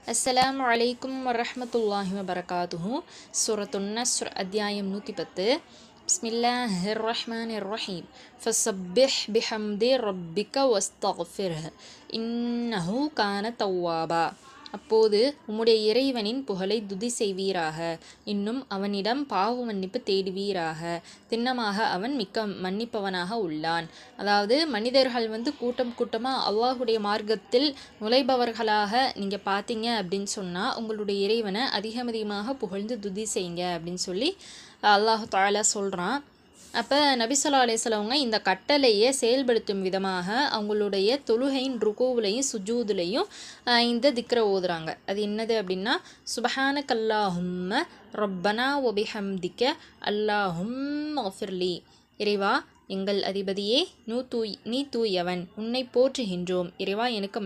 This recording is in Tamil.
அஸ்ஸலாமு அலைக்கும் வரஹ்மத்துல்லாஹி வபரகாத்துஹு. சூரத்துன் நஸ்ர் அத்தியாயம் 110. பிஸ்மில்லாஹிர் ரஹ்மானிர் ரஹீம். ஃபஸப்பிஹ் பிஹம்தி ரப்பிக வஸ்தக்ஃபிர்ஹ் இன்னஹு கான தவ்வாபா. அப்போது உம்முடைய இறைவனின் புகழை துதி செய்வீராக, இன்னும் அவனிடம் பாவ மன்னிப்பு தேடுவீராக, திண்ணமாக அவன் மிக்க மன்னிப்பவனாக உள்ளான். அதாவது மனிதர்கள் கூட்டம் கூட்டமாக அல்லாஹுடைய மார்க்கத்தில் நுழைபவர்களாக நீங்கள் பார்த்தீங்க அப்படின்னு சொன்னால் உங்களுடைய இறைவனை அதிகமாக புகழ்ந்து துதி செய்யுங்க அப்படின்னு சொல்லி அல்லாஹு தஆலா சொல்கிறான். அப்போ நபி ஸல்லல்லாஹு அலைஹி வஸல்லம் இந்த கட்டளையை செயல்படுத்தும் விதமாக அவங்களுடைய தொழுகையின் ருகூவுலையும் சுஜூதுலையும் இந்த திக்ரை ஓதுறாங்க. அது என்னது அப்படின்னா, சுபஹானக அல்லாஹும்ம ரப்பனா வபிஹம்திக அல்லாஹும்ம ஃபிர்லி. இறைவா, எங்கள் அதிபதியே, நீ தூயவன், உன்னை போற்றுகின்றோம். இறைவா, எனக்கு